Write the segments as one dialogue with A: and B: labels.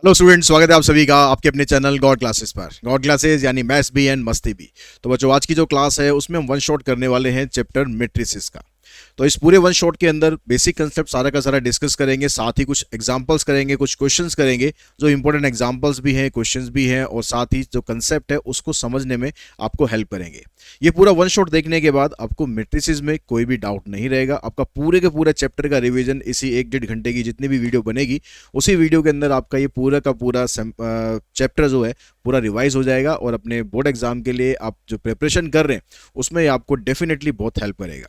A: Hello student, स्वागत है आप सभी का आपके अपने चैनल गॉड क्लासेस पर। गॉड क्लासेस यानी मैथ्स भी एंड मस्ती भी। तो बच्चों, आज की जो क्लास है उसमें हम वन शॉट करने वाले हैं चैप्टर मैट्रिसेस का। तो इस पूरे वन शॉट के अंदर बेसिक कंसेप्ट सारा का सारा डिस्कस करेंगे, साथ ही कुछ एग्जांपल्स करेंगे, कुछ क्वेश्चंस करेंगे जो इंपॉर्टेंट एग्जांपल्स भी हैं, क्वेश्चंस भी हैं, और साथ ही जो कंसेप्ट है उसको समझने में आपको हेल्प करेंगे। ये पूरा वन शॉट देखने के बाद आपको मैट्रिसेस में कोई भी डाउट नहीं रहेगा। आपका पूरे के पूरे चैप्टर का रिवीजन इसी 1-1.5 घंटे की जितनी भी वीडियो बनेगी उसी वीडियो के अंदर आपका ये पूरा का पूरा चैप्टर जो है पूरा रिवाइज हो जाएगा, और अपने बोर्ड एग्जाम के लिए आप जो प्रिपरेशन कर रहे हैं उसमें आपको डेफिनेटली बहुत हेल्प करेगा।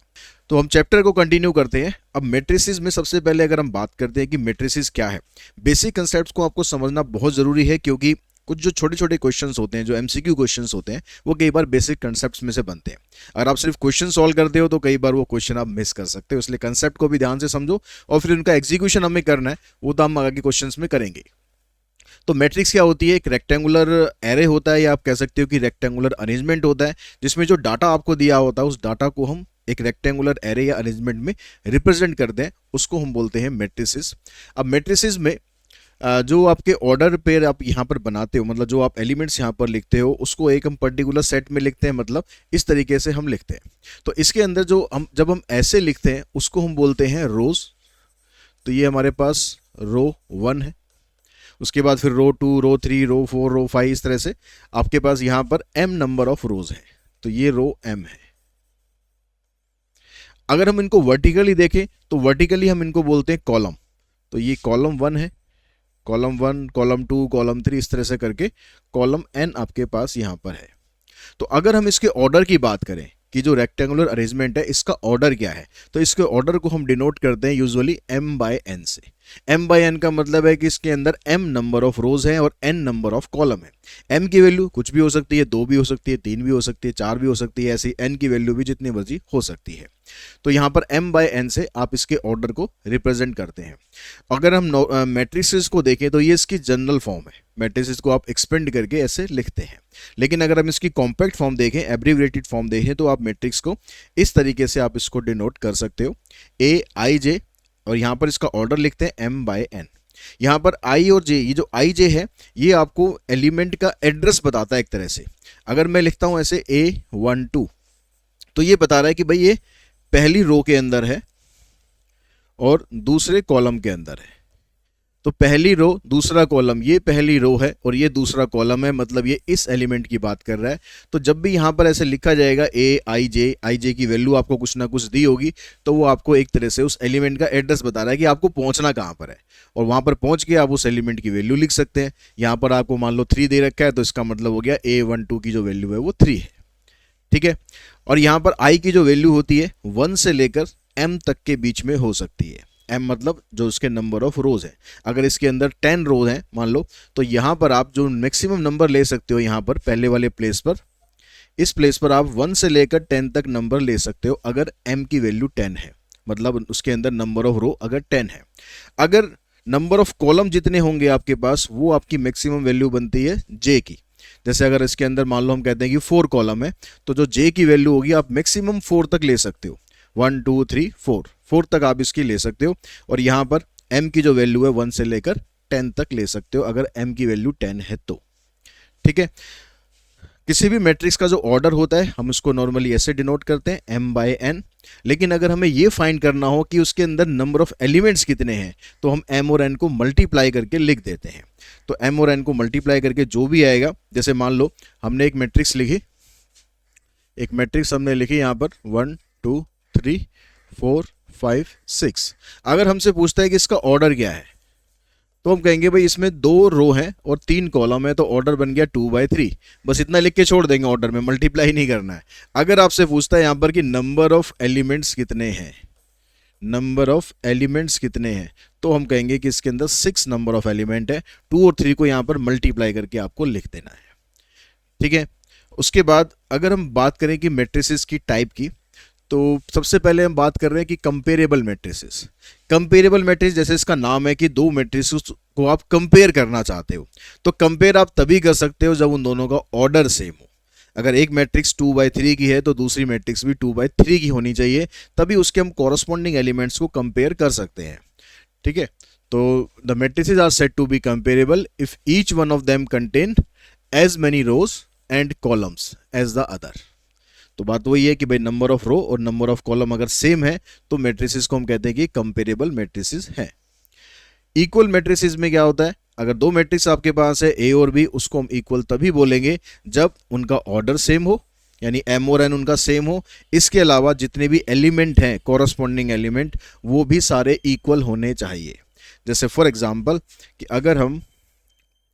A: तो हम चैप्टर को कंटिन्यू करते हैं। अब मैट्रिसेस में सबसे पहले अगर हम बात करते हैं कि मैट्रिसेस क्या है, बेसिक कंसेप्ट्स को आपको समझना बहुत ज़रूरी है, क्योंकि कुछ जो छोटे छोटे क्वेश्चंस होते हैं, जो एमसीक्यू क्वेश्चंस होते हैं, वो कई बार बेसिक कंसेप्ट्स में से बनते हैं। अगर आप सिर्फ क्वेश्चन सॉल्व करते हो तो कई बार वो क्वेश्चन आप मिस कर सकते हो, इसलिए कंसेप्ट को भी ध्यान से समझो, और फिर उनका एग्जीक्यूशन हमें करना है, वो तो हम आगे क्वेश्चंस में करेंगे। तो मैट्रिक्स क्या होती है? एक रेक्टेंगुलर एरे होता है, या आप कह सकते हो कि रेक्टेंगुलर अरेंजमेंट होता है, जिसमें जो डाटा आपको दिया होता है उस डाटा को हम एक रेक्टेंगुलर एरे या अरेंजमेंट में रिप्रेजेंट करते हैं, उसको हम बोलते हैं मैट्रिसेस। अब मैट्रिसेस में जो आपके ऑर्डर पेयर आप यहाँ पर बनाते हो, मतलब जो आप एलिमेंट्स यहाँ पर लिखते हो, उसको एक हम पर्टिकुलर सेट में लिखते हैं, मतलब इस तरीके से हम लिखते हैं। तो इसके अंदर जो हम जब हम ऐसे लिखते हैं उसको हम बोलते हैं रोज। तो ये हमारे पास रो 1 है, उसके बाद फिर रो 2, रो 3, रो 4, रो 5, इस तरह से आपके पास यहाँ पर m नंबर ऑफ रोज है, तो ये रो m है। अगर हम इनको वर्टिकली देखें तो वर्टिकली हम इनको बोलते हैं कॉलम। तो ये कॉलम 1 है, कॉलम 1, कॉलम 2, कॉलम 3, इस तरह से करके कॉलम n आपके पास यहाँ पर है। तो अगर हम इसके ऑर्डर की बात करें कि जो रेक्टेंगुलर अरेंजमेंट है इसका ऑर्डर क्या है, तो इसके ऑर्डर को हम डिनोट करते हैं यूजुअली m/n से। m/n का मतलब है कि इसके अंदर m नंबर ऑफ रोज हैं और n नंबर ऑफ कॉलम है। m की वैल्यू कुछ भी हो सकती है, 2 भी हो सकती है, 3 भी हो सकती है, 4 भी हो सकती है, ऐसी n की वैल्यू भी जितनी मर्जी हो सकती है। तो यहाँ पर m/n से आप इसके ऑर्डर को रिप्रेजेंट करते हैं। अगर हम मैट्रिसेस को देखें तो ये इसकी जनरल फॉर्म है, मैट्रिसेस को आप एक्सपेंड करके ऐसे लिखते हैं। लेकिन अगर हम इसकी कॉम्पैक्ट फॉर्म देखें, एब्रीविएटेड फॉर्म देखें, तो आप मैट्रिक्स को इस तरीके से आप इसको डिनोट कर सकते हो, AIJ, और यहाँ पर इसका ऑर्डर लिखते हैं m/n। यहाँ पर I और J, ये जो IJ है ये आपको एलिमेंट का एड्रेस बताता है एक तरह से। अगर मैं लिखता हूँ ऐसे A12, तो ये बता रहा है कि भाई ये पहली रो के अंदर है और दूसरे कॉलम के अंदर है। तो पहली रो दूसरा कॉलम, ये पहली रो है और ये दूसरा कॉलम है, मतलब ये इस एलिमेंट की बात कर रहा है। तो जब भी यहाँ पर ऐसे लिखा जाएगा AIJ की वैल्यू आपको कुछ ना कुछ दी होगी, तो वो आपको एक तरह से उस एलिमेंट का एड्रेस बता रहा है कि आपको पहुँचना कहाँ पर है, और वहाँ पर पहुँच के आप उस एलिमेंट की वैल्यू लिख सकते हैं। यहाँ पर आपको मान लो 3 दे रखा है, तो इसका मतलब हो गया A12 की जो वैल्यू है वो 3 है। ठीक है। और यहाँ पर I की जो वैल्यू होती है 1 से लेकर m तक के बीच में हो सकती है। m मतलब जो उसके नंबर ऑफ रोज है। अगर इसके अंदर 10 रोज हैं मान लो, तो यहाँ पर आप जो मैक्सिमम नंबर ले सकते हो, यहाँ पर पहले वाले प्लेस पर, इस प्लेस पर आप 1 से लेकर 10 तक नंबर ले सकते हो अगर m की वैल्यू 10 है, मतलब उसके अंदर नंबर ऑफ रो अगर 10 है। अगर नंबर ऑफ कॉलम जितने होंगे आपके पास, वो आपकी मैक्सिमम वैल्यू बनती है j की। जैसे अगर इसके अंदर मान लो हम कहते हैं कि 4 कॉलम है, तो जो j की वैल्यू होगी आप मैक्सिमम 4 तक ले सकते हो। 1 2 3 4 तक आप इसकी ले सकते हो। और यहाँ पर m की जो वैल्यू है 1 से लेकर 10 तक ले सकते हो अगर m की वैल्यू 10 है तो। ठीक है। किसी भी मैट्रिक्स का जो ऑर्डर होता है हम उसको नॉर्मली ऐसे डिनोट करते हैं m/n। लेकिन अगर हमें ये फाइंड करना हो कि उसके अंदर नंबर ऑफ एलिमेंट्स कितने हैं, तो हम m और n को मल्टीप्लाई करके लिख देते हैं। तो m और n को मल्टीप्लाई करके जो भी आएगा, जैसे मान लो हमने एक मैट्रिक्स लिखी, हमने लिखी यहाँ पर 1 2 3 4 5 6। अगर हमसे पूछता है कि इसका ऑर्डर क्या है, तो हम कहेंगे भाई इसमें 2 रो हैं और 3 कॉलम है, तो ऑर्डर बन गया 2/3। बस इतना लिख के छोड़ देंगे, ऑर्डर में मल्टीप्लाई नहीं करना है। अगर आपसे पूछता है यहाँ पर कि नंबर ऑफ एलिमेंट्स कितने हैं, तो हम कहेंगे कि इसके अंदर 6 नंबर ऑफ एलिमेंट है। 2 और 3 को यहाँ पर मल्टीप्लाई करके आपको लिख देना है। ठीक है। उसके बाद अगर हम बात करें कि मैट्रिसेस की टाइप की, तो सबसे पहले हम बात कर रहे हैं कि कंपेरेबल मैट्रिसेस। कंपेरेबल मैट्रिक्स, जैसे इसका नाम है कि दो मैट्रिसेस को आप कंपेयर करना चाहते हो, तो कंपेयर आप तभी कर सकते हो जब उन दोनों का ऑर्डर सेम हो। अगर एक मैट्रिक्स 2/3 की है तो दूसरी मैट्रिक्स भी 2/3 की होनी चाहिए, तभी उसके हम कॉरस्पॉन्डिंग एलिमेंट्स को कंपेयर कर सकते हैं। ठीक है। तो the matrices are said to be comparable if each one of them contain as many rows and columns as the other. तो बात वही है कि भाई नंबर ऑफ रो और नंबर ऑफ कॉलम अगर सेम है तो मैट्रिसेस को हम कहते हैं कि कंपेरेबल मैट्रिसेस हैं। इक्वल मैट्रिसेस में क्या होता है, अगर दो मैट्रिक्स आपके पास है ए और बी, उसको हम इक्वल तभी बोलेंगे जब उनका ऑर्डर सेम हो, यानी एम और एन उनका सेम हो। इसके अलावा जितने भी एलिमेंट हैं कॉरस्पॉन्डिंग एलिमेंट वो भी सारे इक्वल होने चाहिए। जैसे फॉर एग्जांपल कि अगर हम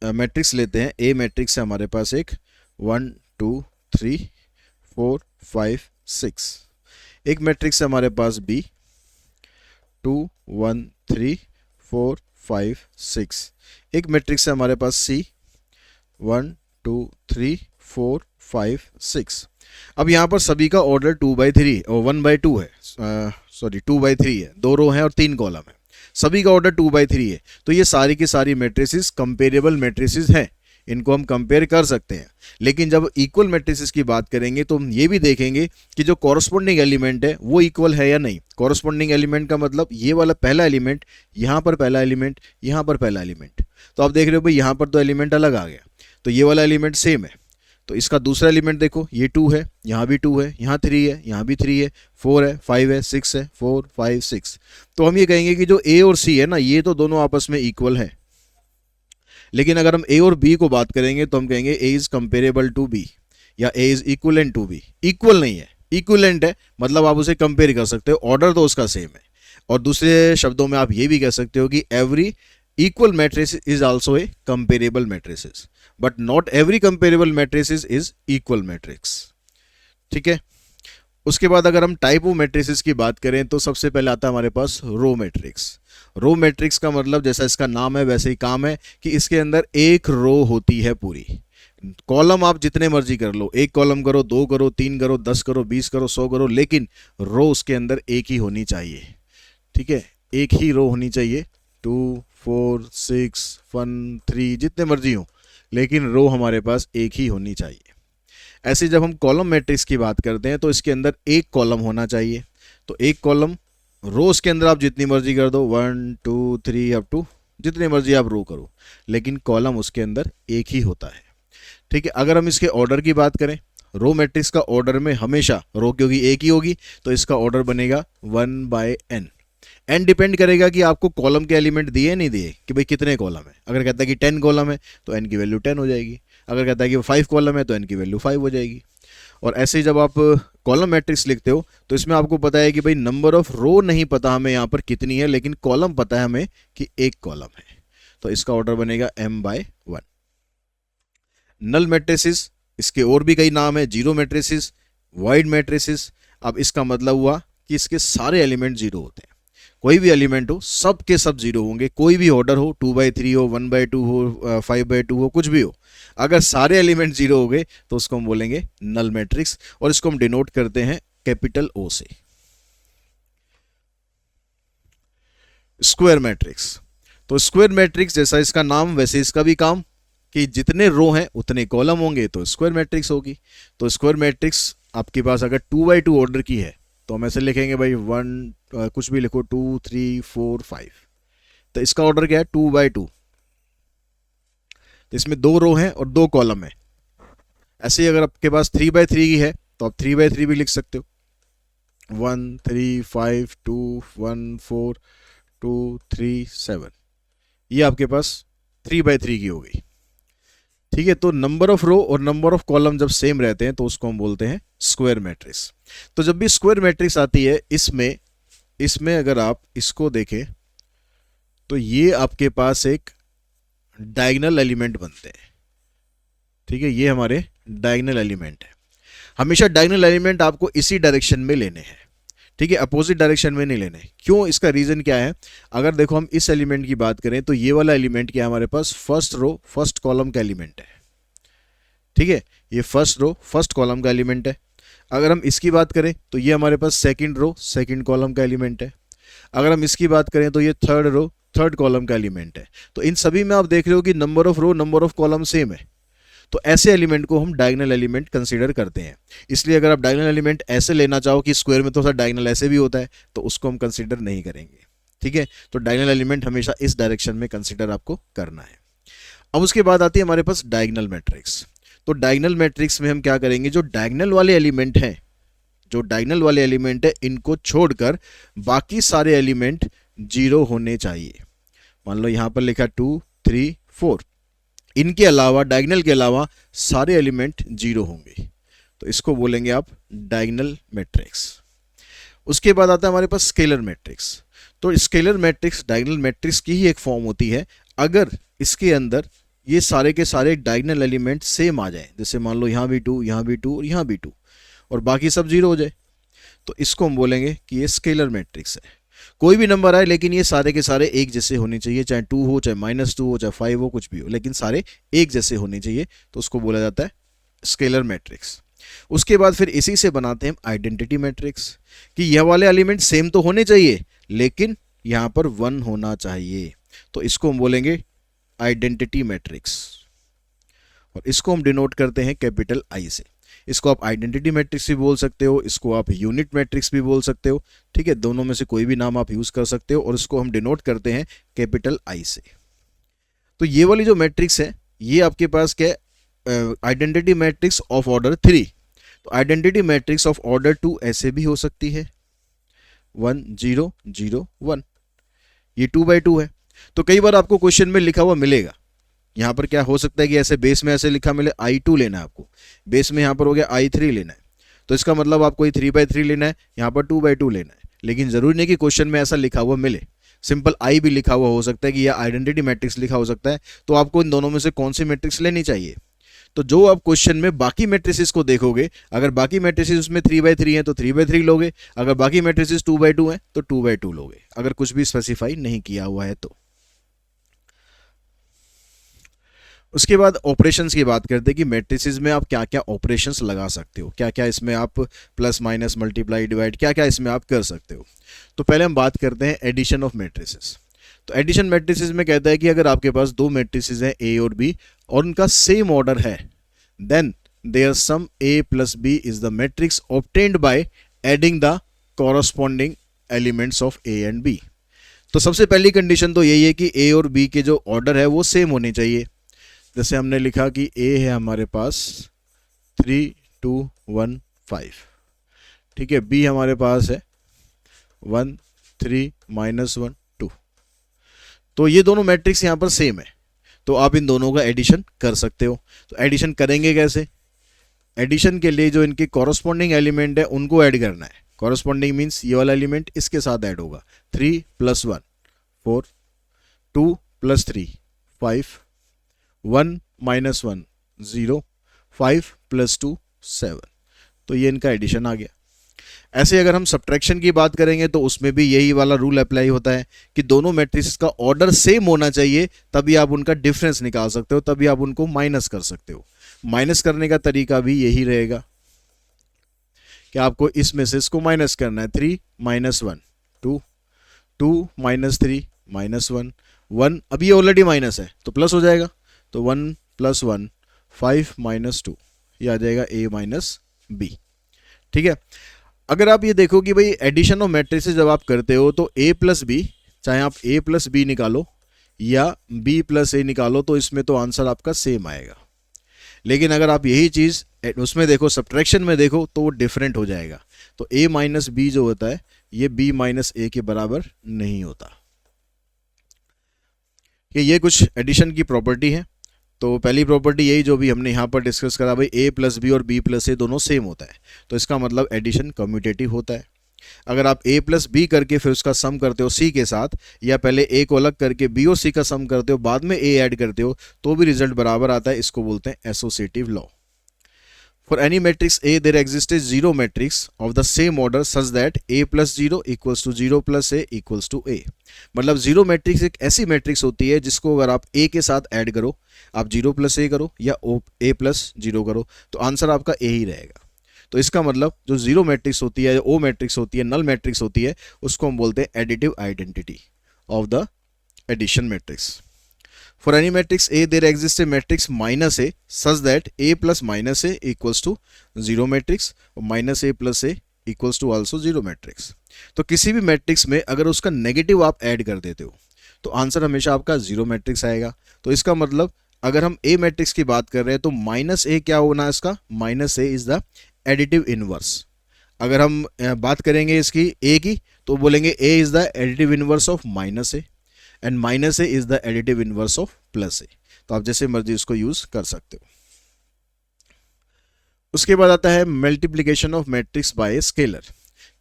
A: मैट्रिक्स लेते हैं, ए मैट्रिक्स है हमारे पास एक 1 2 3 4 5 6, एक मैट्रिक्स है हमारे पास बी 2 1 3 4 5 6, एक मैट्रिक्स है हमारे पास सी 1 2 3 4 5 6। अब यहाँ पर सभी का ऑर्डर 2/3 और 1/2 है, सॉरी 2/3 है, 2 रो हैं और 3 कॉलम है, सभी का ऑर्डर 2/3 है। तो ये सारी की सारी मैट्रिसेस कंपेरेबल मैट्रिसेस हैं, इनको हम कंपेयर कर सकते हैं। लेकिन जब इक्वल मैट्रिसेस की बात करेंगे तो हम ये भी देखेंगे कि जो कॉरस्पॉन्डिंग एलिमेंट है वो इक्वल है या नहीं। कॉरस्पॉन्डिंग एलिमेंट का मतलब ये वाला पहला एलिमेंट, यहाँ पर पहला एलिमेंट, यहाँ पर पहला एलिमेंट। तो आप देख रहे हो भाई यहाँ पर तो एलिमेंट अलग आ गया, तो ये वाला एलिमेंट सेम है, तो इसका दूसरा एलिमेंट देखो ये 2 है, यहाँ भी 2 है, यहाँ 3 है, यहाँ भी 3 है, 4 है, 5 है, 6 है, 4 5 6। तो हम ये कहेंगे कि जो ए और सी है ना, ये तो दोनों आपस में इक्वल है। लेकिन अगर हम ए और बी को बात करेंगे तो हम कहेंगे A is comparable to B या A is equivalent to B. Equal नहीं है, इक्वलेंट है, मतलब आप उसे कंपेयर कर सकते हो, ऑर्डर तो उसका सेम है। और दूसरे शब्दों में आप ये भी कह सकते हो कि every equal matrix is also a comparable matrices, but not every comparable matrices is equal matrix. ठीक है। उसके बाद अगर हम टाइप ऑफ मैट्रिसेस की बात करें तो सबसे पहले आता है हमारे पास रो मैट्रिक्स। रो मैट्रिक्स का मतलब जैसा इसका नाम है वैसे ही काम है कि इसके अंदर एक रो होती है पूरी। कॉलम आप जितने मर्जी कर लो, एक कॉलम करो, 2 करो, 3 करो, 10 करो, 20 करो, 100 करो, लेकिन रो उसके अंदर एक ही होनी चाहिए। ठीक है, एक ही रो होनी चाहिए, 2 4 6 1 3 जितने मर्जी हो, लेकिन रो हमारे पास एक ही होनी चाहिए। ऐसे जब हम कॉलम मैट्रिक्स की बात करते हैं तो इसके अंदर एक कॉलम होना चाहिए। तो एक कॉलम, रोज के अंदर आप जितनी मर्जी कर दो, 1 2 3 अप टू जितने मर्जी आप रो करो, लेकिन कॉलम उसके अंदर एक ही होता है। ठीक है। अगर हम इसके ऑर्डर की बात करें, रो मैट्रिक्स का ऑर्डर में हमेशा रो क्योंकि एक ही होगी तो इसका ऑर्डर बनेगा 1/n। एन डिपेंड करेगा कि आपको कॉलम के एलिमेंट दिए नहीं दिए, कि भाई कितने कॉलम है। अगर कहता है कि 10 कॉलम है तो एन की वैल्यू 10 हो जाएगी, अगर कहता है कि 5 कॉलम है तो एन की वैल्यू 5 हो जाएगी। और ऐसे ही जब आप कॉलम मैट्रिक्स लिखते हो तो इसमें आपको पता है कि भाई नंबर ऑफ रो नहीं पता हमें यहाँ पर कितनी है, लेकिन कॉलम पता है हमें कि एक कॉलम है, तो इसका ऑर्डर बनेगा m/1। नल मैट्रिसेस, इसके और भी कई नाम है, जीरो मैट्रिसेस, वाइड मैट्रिसेस। अब इसका मतलब हुआ कि इसके सारे एलिमेंट जीरो होते हैं, कोई भी एलिमेंट हो सब के सब जीरो होंगे, कोई भी ऑर्डर हो, 2/3 हो, 1/2 हो, 5/2 हो, कुछ भी हो, अगर सारे एलिमेंट जीरो हो गए तो उसको हम बोलेंगे नल मैट्रिक्स, और इसको हम डिनोट करते हैं कैपिटल O से। स्क्वायर मैट्रिक्स, तो स्क्वायर मैट्रिक्स जैसा इसका नाम वैसे इसका भी काम, कि जितने रो हैं उतने कॉलम होंगे तो स्क्वायर मैट्रिक्स होगी। तो स्क्वायर मैट्रिक्स आपके पास अगर 2/2 ऑर्डर की है तो हम ऐसे लिखेंगे भाई 1 कुछ भी लिखो 2 3 4 5, तो इसका ऑर्डर क्या है 2/2। तो इसमें 2 रो हैं और 2 कॉलम है। ऐसे ही अगर आपके पास 3/3 की है तो आप 3/3 भी लिख सकते हो, 1 3 5 2 1 4 2 3 7, ये आपके पास 3/3 की हो गई। ठीक है। तो नंबर ऑफ रो और नंबर ऑफ कॉलम जब सेम रहते हैं तो उसको हम बोलते हैं स्क्वायर मैट्रिक्स। तो जब भी स्क्वायर मैट्रिक्स आती है इसमें अगर आप इसको देखें तो ये आपके पास एक डायगोनल एलिमेंट बनते हैं। ठीक है, ये हमारे डायगोनल एलिमेंट है। हमेशा डायगोनल एलिमेंट आपको इसी डायरेक्शन में लेने हैं, ठीक है, अपोजिट डायरेक्शन में नहीं लेने। क्यों, इसका रीजन क्या है, अगर देखो हम इस एलिमेंट की बात करें तो ये वाला एलिमेंट क्या है हमारे पास, फर्स्ट रो फर्स्ट कॉलम का एलिमेंट है। ठीक है, ये फर्स्ट रो फर्स्ट कॉलम का एलिमेंट है। अगर हम इसकी बात करें तो ये हमारे पास सेकंड रो सेकंड कॉलम का एलिमेंट है। अगर हम इसकी बात करें तो ये थर्ड रो थर्ड कॉलम का एलिमेंट है। तो इन सभी में आप देख रहे हो कि number of row number of column same है, तो ऐसे एलिमेंट को हम डायगोनल एलिमेंट कंसीडर करते हैं। इसलिए अगर आप डायगोनल एलिमेंट ऐसे लेना चाहो कि स्क्वायर में तो सर डायगोनल ऐसे भी होता है, तो उसको हम कंसीडर नहीं करेंगे। ठीक है, तो डायगोनल एलिमेंट हमेशा इस डायरेक्शन में कंसिडर आपको करना है। अब उसके बाद आती है हमारे पास डायगोनल मैट्रिक्स। तो डायगोनल मैट्रिक्स में हम क्या करेंगे, जो डायगोनल वाले एलिमेंट हैं, जो डायगोनल वाले एलिमेंट है इनको छोड़कर बाकी सारे एलिमेंट 0 होने चाहिए। मान लो यहाँ पर लिखा 2 3 4, इनके अलावा, डायगोनल के अलावा सारे एलिमेंट 0 होंगे, तो इसको बोलेंगे आप डायगोनल मैट्रिक्स। उसके बाद आता है हमारे पास स्केलर मैट्रिक्स। तो स्केलर मैट्रिक्स डायगोनल मैट्रिक्स की ही एक फॉर्म होती है अगर इसके अंदर ये सारे के सारे डायगोनल एलिमेंट सेम आ जाए, जैसे मान लो यहाँ भी 2, यहाँ भी 2 और यहाँ भी 2, और बाकी सब 0 हो जाए, तो इसको हम बोलेंगे कि ये स्केलर मैट्रिक्स है। कोई भी नंबर आए लेकिन ये सारे के सारे एक जैसे होने चाहिए, चाहे 2 हो, चाहे -2 हो, चाहे 5 हो, कुछ भी हो, लेकिन सारे एक जैसे होने चाहिए, तो उसको बोला जाता है स्केलर मैट्रिक्स। उसके बाद फिर इसी से बनाते हैं आइडेंटिटी मैट्रिक्स, कि यह वाले एलिमेंट सेम तो होने चाहिए लेकिन यहां पर 1 होना चाहिए, तो इसको हम बोलेंगे आइडेंटिटी मैट्रिक्स, और इसको हम डिनोट करते हैं कैपिटल आई से। इसको आप आइडेंटिटी मैट्रिक्स भी बोल सकते हो, इसको आप यूनिट मैट्रिक्स भी बोल सकते हो, ठीक है, दोनों में से कोई भी नाम आप यूज कर सकते हो, और इसको हम डिनोट करते हैं कैपिटल आई से। तो ये वाली जो मैट्रिक्स है ये आपके पास क्या है, आइडेंटिटी मैट्रिक्स ऑफ ऑर्डर 3। तो आइडेंटिटी मैट्रिक्स ऑफ ऑर्डर 2 ऐसे भी हो सकती है, 1 0 0 1, ये 2/2 है। तो कई बार आपको क्वेश्चन में लिखा हुआ मिलेगा, यहाँ पर क्या हो सकता है कि ऐसे बेस में ऐसे लिखा मिले I2 लेना है आपको, बेस में यहाँ पर हो गया I3 लेना है, तो इसका मतलब आपको 3/3 लेना है, यहाँ पर 2/2 लेना है। लेकिन जरूरी नहीं कि क्वेश्चन में ऐसा लिखा हुआ मिले, सिंपल I भी लिखा हुआ हो सकता है कि यह आइडेंटिटी मैट्रिक्स लिखा हो सकता है। तो आपको इन दोनों में से कौन सी मैट्रिक्स लेनी चाहिए, तो जो आप क्वेश्चन में बाकी मैट्रिसेस को देखोगे, अगर बाकी मैट्रिसेस उसमें 3/3 हैं तो 3/3 लोगे, अगर बाकी मैट्रिसेस 2/2 हैं तो 2/2 लोगे, अगर कुछ भी स्पेसिफाई नहीं किया हुआ है तो। उसके बाद ऑपरेशंस की बात करते हैं कि मैट्रिसेस में आप क्या क्या ऑपरेशंस लगा सकते हो, क्या क्या इसमें आप प्लस माइनस मल्टीप्लाई डिवाइड क्या क्या इसमें आप कर सकते हो। तो पहले हम बात करते हैं एडिशन ऑफ मैट्रिसेस। तो एडिशन मैट्रिसेस में कहता है कि अगर आपके पास दो मैट्रिसेस हैं ए और बी और उनका सेम ऑर्डर है, then there sum A plus B is the matrix obtained by adding the corresponding elements of A and B. तो सबसे पहली कंडीशन तो यही है कि ए और बी के जो ऑर्डर है वो सेम होने चाहिए। जैसे हमने लिखा कि ए है हमारे पास 3 2 1 5, ठीक है, बी हमारे पास है 1 3 -1 2, तो ये दोनों मैट्रिक्स यहाँ पर सेम है, तो आप इन दोनों का एडिशन कर सकते हो। तो एडिशन करेंगे कैसे, एडिशन के लिए जो इनके कॉरस्पॉन्डिंग एलिमेंट है उनको ऐड करना है। कॉरस्पॉन्डिंग मीन्स ये वाला एलिमेंट इसके साथ ऐड होगा, 3 + 1 4, 2 + 3 5, 1 - 1 0, 5 + 2 7, तो ये इनका एडिशन आ गया। ऐसे अगर हम सब्ट्रैक्शन की बात करेंगे तो उसमें भी यही वाला रूल अप्लाई होता है कि दोनों मैट्रिक्स का ऑर्डर सेम होना चाहिए, तभी आप उनका डिफरेंस निकाल सकते हो, तभी आप उनको माइनस कर सकते हो। माइनस करने का तरीका भी यही रहेगा कि आपको इसमें से इसको माइनस करना है, 3 - 1 2, 2 - 3 -1 1, अब ये ऑलरेडी माइनस है तो प्लस हो जाएगा, तो 1 + 1 5 - 2, ये आ जाएगा a - b, ठीक है। अगर आप ये देखो कि भाई एडिशन ऑफ मैट्रिसेस जब आप करते हो तो a + b, चाहे आप a + b निकालो या b + a निकालो, तो इसमें तो आंसर आपका सेम आएगा। लेकिन अगर आप यही चीज़ उसमें देखो, सब्ट्रैक्शन में देखो, तो वो डिफरेंट हो जाएगा। तो a - b जो होता है ये b - a के बराबर नहीं होता। ये कुछ एडिशन की प्रॉपर्टी है। तो पहली प्रॉपर्टी यही जो भी हमने यहाँ पर डिस्कस करा, भाई a + b और b + a दोनों सेम होता है, तो इसका मतलब एडिशन कम्यूटेटिव होता है। अगर आप a + b करके फिर उसका सम करते हो c के साथ, या पहले a को अलग करके b और c का सम करते हो, बाद में a ऐड करते हो, तो भी रिजल्ट बराबर आता है। इसको बोलते हैं associative law. For any matrix a there exist a zero matrix of the same order such that a + 0 = 0 + a = a। मतलब जीरो मैट्रिक्स एक ऐसी मैट्रिक्स होती है जिसको अगर आप a के साथ ऐड करो, आप 0 + a करो या a + 0 करो, तो आंसर आपका a ही रहेगा। तो इसका मतलब जो जीरो मैट्रिक्स होती है, ओ मैट्रिक्स होती है, नल मैट्रिक्स होती है, उसको हम बोलते हैं additive identity of the addition matrix. For any matrix a there exist a matrix -a such that a + -a = 0 matrix और -a + a equals to also zero matrix. तो किसी भी मैट्रिक्स में अगर उसका नेगेटिव आप ऐड कर देते हो तो आंसर हमेशा आपका जीरो मैट्रिक्स आएगा। तो इसका मतलब अगर हम ए मैट्रिक्स की बात कर रहे हैं तो माइनस ए क्या होना है इसका, minus A is the additive inverse. अगर हम बात करेंगे इसकी ए की तो बोलेंगे A is the additive inverse of minus A and minus A is the additive inverse of plus A. तो आप जैसे मर्जी इसको यूज कर सकते हो। उसके बाद आता है multiplication of matrix bye scalar,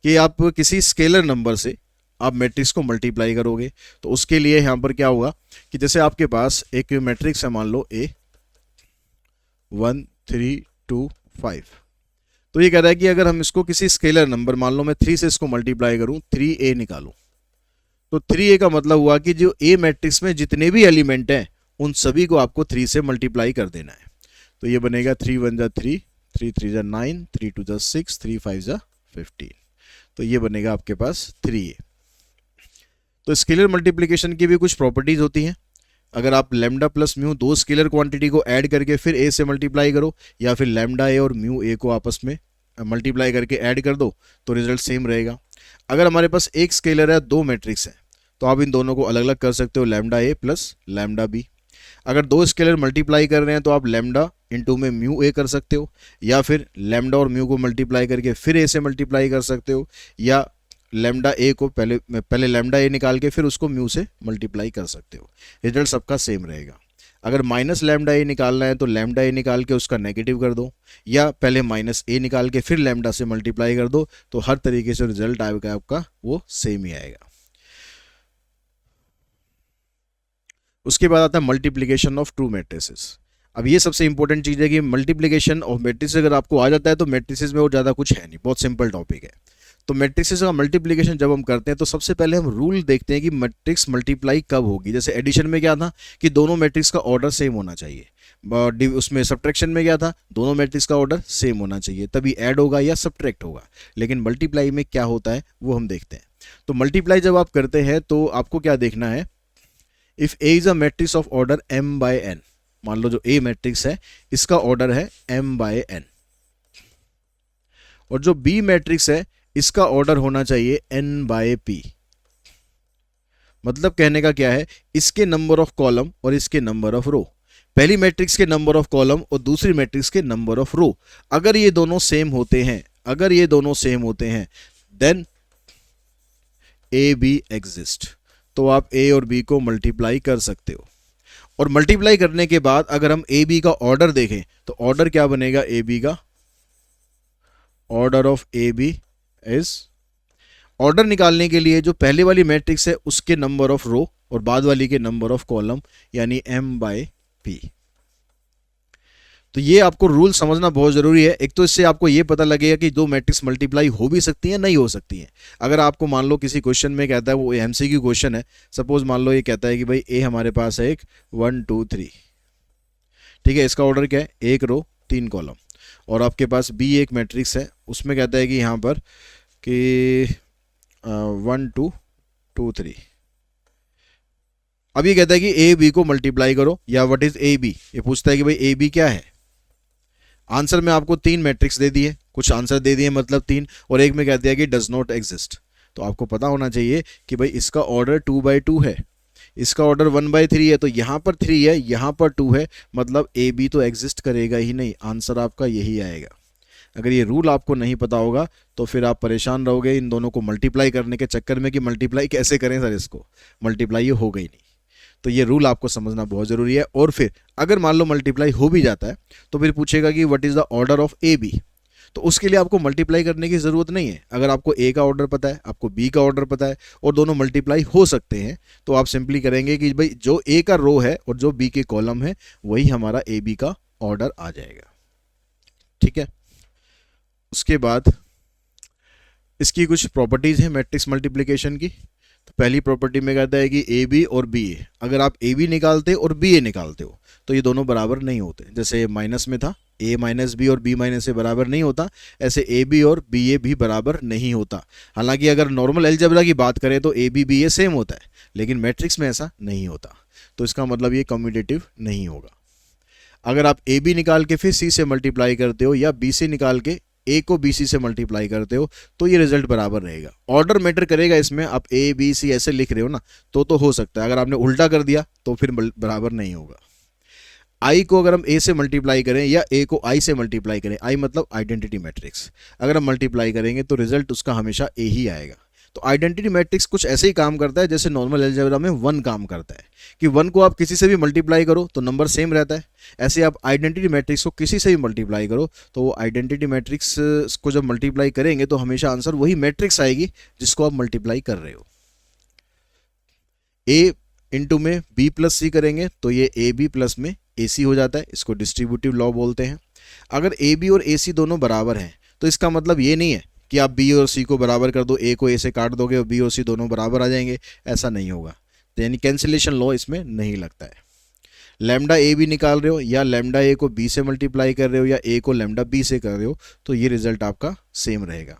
A: कि आप किसी स्केलर नंबर से आप मैट्रिक्स को मल्टीप्लाई करोगे। तो उसके लिए यहाँ पर क्या होगा कि जैसे आपके पास एक मैट्रिक्स है, मान लो ए 1 3 2 5, तो ये कह रहा है कि अगर हम इसको किसी स्केलर नंबर, मान लो मैं 3 से इसको मल्टीप्लाई करूं, 3a निकालूं, तो 3a का मतलब हुआ कि जो ए मैट्रिक्स में जितने भी एलिमेंट हैं उन सभी को आपको 3 से मल्टीप्लाई कर देना है। तो ये बनेगा 3 1 जा 3, 3 3 जा 9, 3 2 जा 6, 3 5 जा 15। तो ये बनेगा आपके पास 3a। तो स्केलर मल्टीप्लिकेशन की भी कुछ प्रॉपर्टीज होती हैं। अगर आप लैम्डा प्लस म्यू दो स्केलर क्वांटिटी को ऐड करके फिर ए से मल्टीप्लाई करो, या फिर लैम्डा ए और म्यू ए को आपस में मल्टीप्लाई करके ऐड कर दो, तो रिजल्ट सेम रहेगा। अगर हमारे पास एक स्केलर है, दो मैट्रिक्स है, तो आप इन दोनों को अलग अलग कर सकते हो, लैम्डा ए प्लस लैम्डा बी। अगर दो स्केलर मल्टीप्लाई कर रहे हैं तो आप लैम्डा इंटू में म्यू ए कर सकते हो, या फिर लैम्डा और म्यू को मल्टीप्लाई करके फिर ए से मल्टीप्लाई कर सकते हो, या लैम्डा ए को पहले लैम्डा ए निकाल के फिर उसको म्यू से मल्टीप्लाई कर सकते हो। रिजल्ट सबका सेम रहेगा। अगर माइनस लैम्डा ए निकालना है तो लैम्डा ए निकाल के उसका नेगेटिव कर दो, या पहले माइनस ए निकाल के फिर लैम्डा से मल्टीप्लाई कर दो, तो हर तरीके से रिजल्ट आएगा आपका वो सेम ही आएगा। उसके बाद आता है मल्टीप्लिकेशन ऑफ टू मैट्रिसेस। अब ये सबसे इंपॉर्टेंट चीज़ है कि मल्टीप्लिकेशन ऑफ मैट्रिसेस अगर आपको आ जाता है तो मैट्रिसेस में वो ज़्यादा कुछ है नहीं, बहुत सिंपल टॉपिक है। तो मैट्रिक्स का मल्टीप्लिकेशन जब हम करते हैं तो सबसे पहले हम रूल देखते हैं कि मैट्रिक्स मल्टीप्लाई कब होगी। जैसे एडिशन में क्या था कि दोनों मैट्रिक्स का ऑर्डर सेम होना चाहिए, उसमें सब्ट्रैक्शन में क्या था, दोनों मैट्रिक्स का ऑर्डर सेम होना चाहिए, तभी ऐड होगा या सब्ट्रैक्ट होगा। लेकिन मल्टीप्लाई में क्या होता है वो हम देखते हैं। तो मल्टीप्लाई जब आप करते हैं तो आपको क्या देखना है, if A is a matrix of order m by n, मान लो जो ए मैट्रिक्स है इसका ऑर्डर है m बाय n, और जो बी मैट्रिक्स है इसका ऑर्डर होना चाहिए n बाय p। मतलब कहने का क्या है, इसके नंबर ऑफ कॉलम और इसके नंबर ऑफ रो, पहली मैट्रिक्स के नंबर ऑफ कॉलम और दूसरी मैट्रिक्स के नंबर ऑफ रो, अगर ये दोनों सेम होते हैं, अगर ये दोनों सेम होते हैं देन ए बी एग्जिस्ट। तो आप ए और बी को मल्टीप्लाई कर सकते हो। और मल्टीप्लाई करने के बाद अगर हम ए बी का ऑर्डर देखें तो ऑर्डर क्या बनेगा, ए बी का order of A B is, order निकालने के लिए जो पहले वाली मैट्रिक्स है उसके नंबर ऑफ रो और बाद वाली के नंबर ऑफ कॉलम, यानी m बाय p। तो ये आपको रूल समझना बहुत जरूरी है। एक तो इससे आपको ये पता लगेगा कि दो मैट्रिक्स मल्टीप्लाई हो भी सकती हैं, नहीं हो सकती हैं। अगर आपको मान लो किसी क्वेश्चन में कहता है, वो एमसीक्यू क्वेश्चन है, सपोज मान लो ये कहता है कि भाई ए हमारे पास है एक 1 2 3, ठीक है, इसका ऑर्डर क्या है, एक रो 3 कॉलम, और आपके पास बी एक मैट्रिक्स है, उसमें कहता है कि यहाँ पर कि 1 2 2 3। अब ये कहता है कि ए बी को मल्टीप्लाई करो, या व्हाट इज ए बी, ये पूछता है कि भाई ए बी क्या है। आंसर में आपको 3 मैट्रिक्स दे दिए, कुछ आंसर दे दिए मतलब 3, और एक में कह दिया कि डज नॉट एग्जिस्ट। तो आपको पता होना चाहिए कि भाई इसका ऑर्डर 2 बाई 2 है, इसका ऑर्डर 1 बाई 3 है, तो यहाँ पर 3 है, यहाँ पर 2 है, मतलब ए बी तो एग्जिस्ट करेगा ही नहीं। आंसर आपका यही आएगा। अगर ये रूल आपको नहीं पता होगा तो फिर आप परेशान रहोगे इन दोनों को मल्टीप्लाई करने के चक्कर में कि मल्टीप्लाई कैसे करें सर, इसको मल्टीप्लाई हो गई नहीं। तो ये रूल आपको समझना बहुत ज़रूरी है। और फिर अगर मान लो मल्टीप्लाई हो भी जाता है तो फिर पूछेगा कि what is the order of A B, तो उसके लिए आपको मल्टीप्लाई करने की ज़रूरत नहीं है। अगर आपको ए का ऑर्डर पता है, आपको बी का ऑर्डर पता है, और दोनों मल्टीप्लाई हो सकते हैं, तो आप सिंपली करेंगे कि भाई जो ए का रो है और जो बी के कॉलम है वही हमारा ए बी का ऑर्डर आ जाएगा। ठीक है, उसके बाद इसकी कुछ प्रॉपर्टीज़ हैं मैट्रिक्स मल्टीप्लिकेशन की। तो पहली प्रॉपर्टी में कहता है कि ए बी और बी ए, अगर आप ए बी निकालते और बी ए निकालते हो तो ये दोनों बराबर नहीं होते। जैसे माइनस में था ए माइनस बी और बी माइनस ए बराबर नहीं होता, ऐसे ए बी और बी ए भी बराबर नहीं होता। हालांकि अगर नॉर्मल अलजेब्रा की बात करें तो A B B A same होता है, लेकिन मैट्रिक्स में ऐसा नहीं होता। तो इसका मतलब ये कम्यूटेटिव नहीं होगा। अगर आप ए बी निकाल के फिर सी से मल्टीप्लाई करते हो, या बी से निकाल के ए को बी सी से मल्टीप्लाई करते हो तो ये रिजल्ट बराबर रहेगा। ऑर्डर मैटर करेगा इसमें, आप ए बी सी ऐसे लिख रहे हो ना तो हो सकता है। अगर आपने उल्टा कर दिया तो फिर बराबर नहीं होगा। आई को अगर हम ए से मल्टीप्लाई करें या ए को आई से मल्टीप्लाई करें, आई मतलब आइडेंटिटी मैट्रिक्स, अगर हम मल्टीप्लाई करेंगे तो रिजल्ट उसका हमेशा ए ही आएगा। तो आइडेंटिटी मैट्रिक्स कुछ ऐसे ही काम करता है जैसे नॉर्मल अलजेब्रा में वन काम करता है, कि वन को आप किसी से भी मल्टीप्लाई करो तो नंबर सेम रहता है। ऐसे आप आइडेंटिटी मैट्रिक्स को किसी से भी मल्टीप्लाई करो तो वो आइडेंटिटी मैट्रिक्स को जब मल्टीप्लाई करेंगे तो हमेशा आंसर वही मैट्रिक्स आएगी जिसको आप मल्टीप्लाई कर रहे हो। ए इंटू में बी प्लस सी करेंगे तो ये ए बी प्लस में ए सी हो जाता है, इसको डिस्ट्रीब्यूटिव लॉ बोलते हैं। अगर ए बी और ए सी दोनों बराबर हैं तो इसका मतलब ये नहीं है कि आप बी और सी को बराबर कर दो, ए को ए से काट दोगे और बी और सी दोनों बराबर आ जाएंगे, ऐसा नहीं होगा। तो यानी कैंसिलेशन लॉ इसमें नहीं लगता है। लैम्डा ए बी निकाल रहे हो या लैम्डा ए को बी से मल्टीप्लाई कर रहे हो या ए को लैम्डा बी से कर रहे हो तो ये रिजल्ट आपका सेम रहेगा।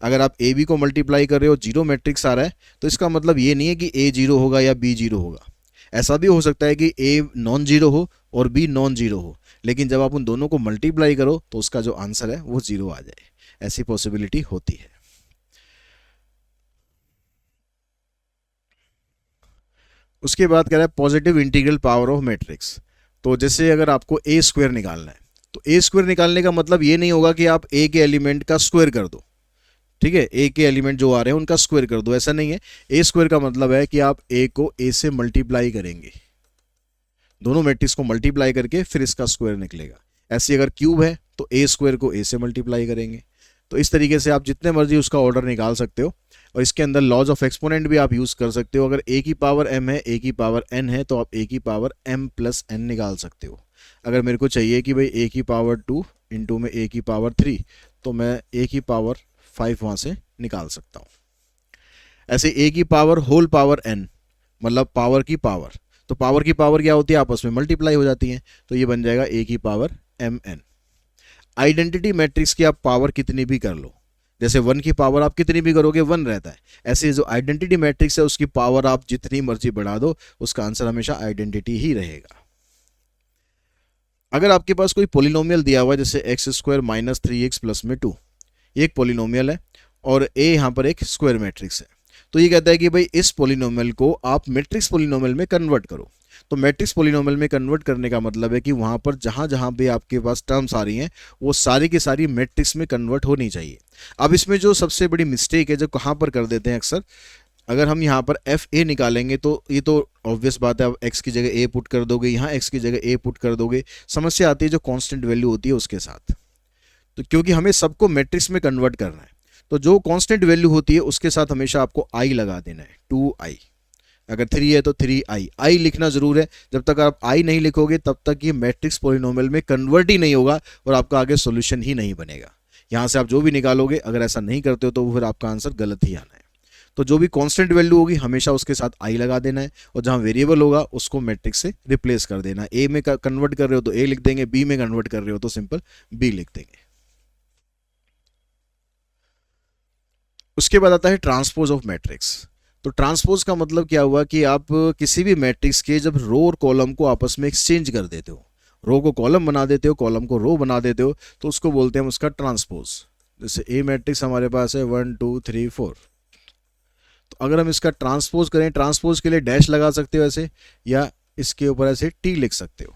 A: अगर आप ए बी को मल्टीप्लाई कर रहे हो, जीरो मैट्रिक्स आ रहा है, तो इसका मतलब ये नहीं है कि ए जीरो होगा या बी जीरो होगा। ऐसा भी हो सकता है कि ए नॉन जीरो हो और बी नॉन जीरो हो, लेकिन जब आप उन दोनों को मल्टीप्लाई करो तो उसका जो आंसर है वो जीरो आ जाए, ऐसी पॉसिबिलिटी होती है। उसके बाद कह रहा है positive integral power of matrix. तो जैसे अगर आपको ए स्क्वायर निकालना है तो ए स्क्वायर निकालने का मतलब ये नहीं होगा कि आप ए के एलिमेंट का स्क्वायर कर दो, ठीक है, ए के एलिमेंट जो आ रहे हैं उनका स्क्वायर कर दो, ऐसा नहीं है। ए स्क्वायर का मतलब है कि आप ए को ए से मल्टीप्लाई करेंगे, दोनों मैट्रिक्स को मल्टीप्लाई करके फिर इसका स्क्वायर निकलेगा। ऐसे अगर क्यूब है तो ए स्क्वायर को ए से मल्टीप्लाई करेंगे। तो इस तरीके से आप जितने मर्जी उसका ऑर्डर निकाल सकते हो, और इसके अंदर लॉज ऑफ एक्सपोनेंट भी आप यूज़ कर सकते हो। अगर ए की पावर m है, ए की पावर n है, तो आप ए की पावर m प्लस n निकाल सकते हो। अगर मेरे को चाहिए कि भाई ए की पावर 2 इंटू में ए की पावर 3, तो मैं ए की पावर 5 वहाँ से निकाल सकता हूँ। ऐसे ए की पावर होल पावर n मतलब पावर की पावर, तो पावर की पावर क्या होती है, आपस में मल्टीप्लाई हो जाती है, तो ये बन जाएगा ए की पावर mn। आइडेंटिटी मैट्रिक्स की आप पावर कितनी भी कर लो, जैसे 1 की पावर आप कितनी भी करोगे 1 रहता है, ऐसे जो आइडेंटिटी मैट्रिक्स है उसकी पावर आप जितनी मर्जी बढ़ा दो उसका आंसर हमेशा आइडेंटिटी ही रहेगा। अगर आपके पास कोई पोलिनोमियल दिया हुआ है जैसे x square minus 3x plus में 2, ये एक पोलिनोमियल है और ए यहाँ पर एक स्क्वायर मैट्रिक्स है, तो ये कहता है कि भाई इस पोलिनोमियल को आप मैट्रिक्स पोलिनोमियल में कन्वर्ट करो। तो मैट्रिक्स पोलिनोमियल में कन्वर्ट करने का मतलब है कि वहाँ पर जहाँ जहाँ भी आपके पास टर्म्स आ रही हैं वो सारी की सारी मैट्रिक्स में कन्वर्ट होनी चाहिए। अब इसमें जो सबसे बड़ी मिस्टेक है जो कहाँ पर कर देते हैं अक्सर, अगर हम यहाँ पर एफ ए निकालेंगे तो ये तो ऑब्वियस बात है, आप एक्स की जगह ए पुट कर दोगे, यहाँ एक्स की जगह ए पुट कर दोगे, समस्या आती है जो कांस्टेंट वैल्यू होती है उसके साथ। तो क्योंकि हमें सबको मैट्रिक्स में कन्वर्ट करना है तो जो कांस्टेंट वैल्यू होती है उसके साथ हमेशा आपको आई लगा देना है, 2i। अगर 3 है तो 3i, आई लिखना जरूर है। जब तक आप आई नहीं लिखोगे तब तक ये मैट्रिक्स पोलिनोमियल में कन्वर्ट ही नहीं होगा और आपका आगे सॉल्यूशन ही नहीं बनेगा। यहाँ से आप जो भी निकालोगे अगर ऐसा नहीं करते हो तो फिर आपका आंसर गलत ही आना है। तो जो भी कांस्टेंट वैल्यू होगी हमेशा उसके साथ आई लगा देना है, और जहाँ वेरिएबल होगा उसको मैट्रिक्स से रिप्लेस कर देना है। ए में कन्वर्ट कर रहे हो तो ए लिख देंगे, बी में कन्वर्ट कर रहे हो तो सिंपल बी लिख देंगे। उसके बाद आता है ट्रांसपोज ऑफ मैट्रिक्स। तो ट्रांसपोज का मतलब क्या हुआ कि आप किसी भी मैट्रिक्स के जब रो और कॉलम को आपस में एक्सचेंज कर देते हो, रो को कॉलम बना देते हो, कॉलम को रो बना देते हो, तो उसको बोलते हैं उसका ट्रांसपोज। जैसे ए मैट्रिक्स हमारे पास है 1 2 3 4, तो अगर हम इसका ट्रांसपोज करें, ट्रांसपोज के लिए डैश लगा सकते हो ऐसे, या इसके ऊपर ऐसे टी लिख सकते हो,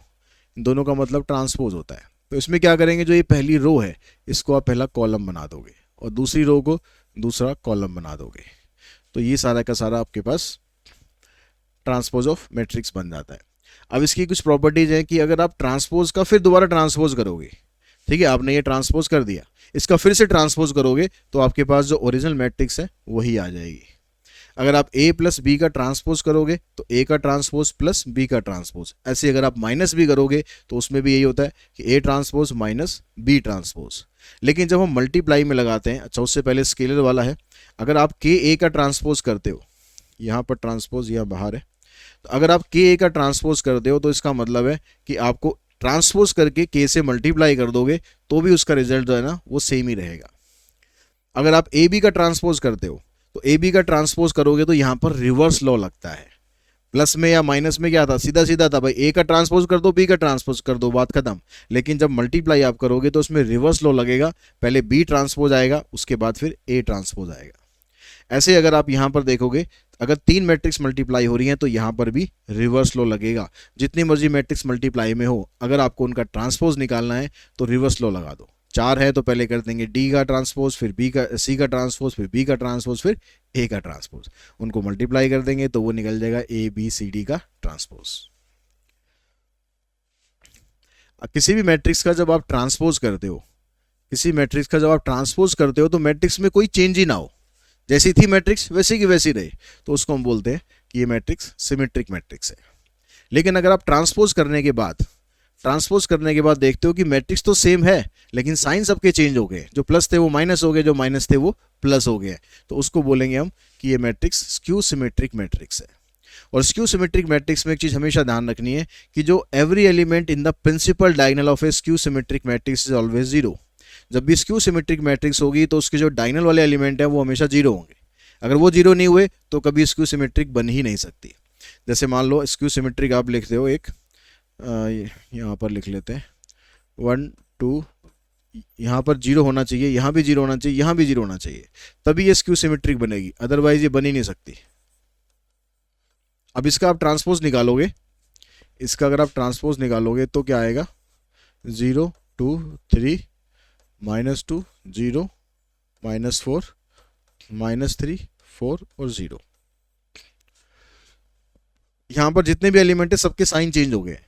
A: इन दोनों का मतलब ट्रांसपोज होता है। तो इसमें क्या करेंगे, जो ये पहली रो है इसको आप पहला कॉलम बना दोगे और दूसरी रो को दूसरा कॉलम बना दोगे, तो ये सारा का सारा आपके पास ट्रांसपोज ऑफ मैट्रिक्स बन जाता है। अब इसकी कुछ प्रॉपर्टीज हैं कि अगर आप ट्रांसपोज का फिर दोबारा ट्रांसपोज करोगे, ठीक है, आपने ये ट्रांसपोज कर दिया, इसका फिर से ट्रांसपोज करोगे तो आपके पास जो ओरिजिनल मैट्रिक्स है वही आ जाएगी। अगर आप a प्लस बी का ट्रांसपोज करोगे तो a का ट्रांसपोज प्लस b का ट्रांसपोज, ऐसे अगर आप माइनस भी करोगे तो उसमें भी यही होता है कि a transpose minus b transpose. लेकिन जब हम मल्टीप्लाई में लगाते हैं, अच्छा उससे पहले स्केलर वाला है, अगर आप k a का ट्रांसपोज करते हो, यहाँ पर ट्रांसपोज यहाँ बाहर है, तो अगर आप k a का ट्रांसपोज करते हो तो इसका मतलब है कि आपको ट्रांसपोज करके k से मल्टीप्लाई कर दोगे तो भी उसका रिजल्ट जो है ना वो सेम ही रहेगा। अगर आप a b का ट्रांसपोज करते हो तो ए बी का ट्रांसपोज करोगे तो यहाँ पर रिवर्स लॉ लगता है, प्लस में या माइनस में क्या था, सीधा सीधा था भाई, ए का ट्रांसपोज कर दो बी का ट्रांसपोज कर दो, बात खत्म। लेकिन जब मल्टीप्लाई आप करोगे तो उसमें रिवर्स लॉ लगेगा, पहले बी ट्रांसपोज आएगा उसके बाद फिर ए ट्रांसपोज आएगा। ऐसे अगर आप यहाँ पर देखोगे, अगर 3 मैट्रिक्स मल्टीप्लाई हो रही हैं तो यहाँ पर भी रिवर्स लॉ लगेगा। जितनी मर्जी मैट्रिक्स मल्टीप्लाई में हो, अगर आपको उनका ट्रांसपोज निकालना है तो रिवर्स लॉ लगा दो। 4 है तो पहले कर देंगे डी का ट्रांसपोज, फिर बी का, सी का ट्रांसपोज, फिर बी का ट्रांसपोज, फिर ए का ट्रांसपोज। उनको मल्टीप्लाई कर देंगे तो वो निकल जाएगा ए बी सी डी का ट्रांसपोज। किसी भी मैट्रिक्स का जब आप ट्रांसपोज करते हो, किसी मैट्रिक्स का जब आप ट्रांसपोज करते हो तो मैट्रिक्स में कोई चेंज ही ना हो, जैसी थी मैट्रिक्स वैसी की वैसी रहे, तो उसको हम बोलते हैं कि ये मैट्रिक्स सिमेट्रिक मैट्रिक्स है। लेकिन अगर आप ट्रांसपोज करने के बाद देखते हो कि मैट्रिक्स तो सेम है लेकिन साइन सबके चेंज हो गए, जो प्लस थे वो माइनस हो गए, जो माइनस थे वो प्लस हो गए, तो उसको बोलेंगे हम कि ये मैट्रिक्स स्क्यू सिमेट्रिक मैट्रिक्स है। और स्क्यू सिमेट्रिक मैट्रिक्स में एक चीज हमेशा ध्यान रखनी है कि जो every element in the principal diagonal of a skew symmetric matrix is always zero. जब भी स्क्यू सिमेट्रिक मैट्रिक्स होगी तो उसके जो डायगोनल वाले एलिमेंट है वो हमेशा जीरो होंगे। अगर वो जीरो नहीं हुए तो कभी स्क्यू सिमेट्रिक बन ही नहीं सकती। जैसे मान लो स्क्यू सिमेट्रिक आप लिखते हो, एक यहाँ पर लिख लेते हैं 1 2, यहाँ पर जीरो होना चाहिए, यहाँ भी जीरो होना चाहिए, यहाँ भी जीरो होना चाहिए, तभी ये स्क्यू सिमेट्रिक बनेगी, अदरवाइज ये बन ही नहीं सकती। अब इसका आप ट्रांसपोज निकालोगे, इसका अगर आप ट्रांसपोज निकालोगे तो क्या आएगा, 0 2 3 -2 0 -4 -3 4 और 0। यहाँ पर जितने भी एलिमेंट है सबके साइन चेंज हो गए,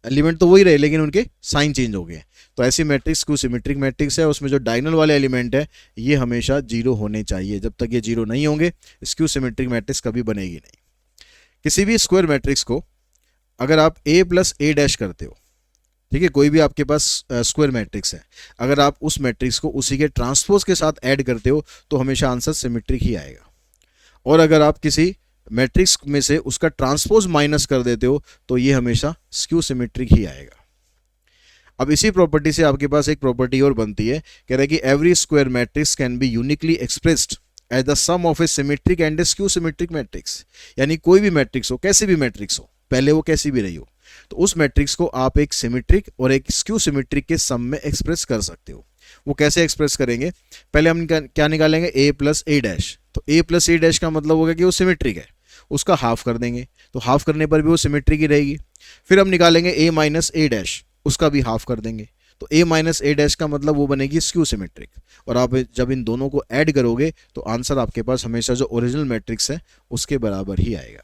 A: एलिमेंट तो वही रहे लेकिन उनके साइन चेंज हो गए। तो ऐसी मैट्रिक्स स्क्यू सिमेट्रिक मैट्रिक्स है, उसमें जो डायगोनल वाले एलिमेंट है ये हमेशा जीरो होने चाहिए। जब तक ये जीरो नहीं होंगे स्क्यू सिमेट्रिक मैट्रिक्स कभी बनेगी नहीं। किसी भी स्क्वायर मैट्रिक्स को अगर आप a + a' करते हो, ठीक है, कोई भी आपके पास स्क्वायर मैट्रिक्स है, अगर आप उस मैट्रिक्स को उसी के ट्रांसपोज के साथ ऐड करते हो तो हमेशा आंसर सिमेट्रिक ही आएगा। और अगर आप किसी मैट्रिक्स में से उसका ट्रांसपोज माइनस कर देते हो तो ये हमेशा स्क्यू सिमेट्रिक ही आएगा। अब इसी प्रॉपर्टी से आपके पास एक प्रॉपर्टी और बनती है, कह रहा है कि every square matrix can be uniquely expressed as the sum of a symmetric and a skew symmetric matrix. यानी कोई भी मैट्रिक्स हो, कैसी भी मैट्रिक्स हो, पहले वो कैसी भी रही हो, तो उस मैट्रिक्स को आप एक सिमेट्रिक और एक स्क्यू सिमेट्रिक के सम में एक्सप्रेस कर सकते हो। वो कैसे एक्सप्रेस करेंगे, पहले हम क्या निकालेंगे, a + a'। तो a + a' का मतलब होगा कि वो सिमेट्रिक है, उसका हाफ कर देंगे, तो हाफ करने पर भी वो सिमेट्रिक ही रहेगी। फिर हम निकालेंगे a - a', उसका भी हाफ कर देंगे, तो a - a' का मतलब वो बनेगी स्क्यू सिमेट्रिक। और आप जब इन दोनों को ऐड करोगे तो आंसर आपके पास हमेशा जो ओरिजिनल मैट्रिक्स है उसके बराबर ही आएगा।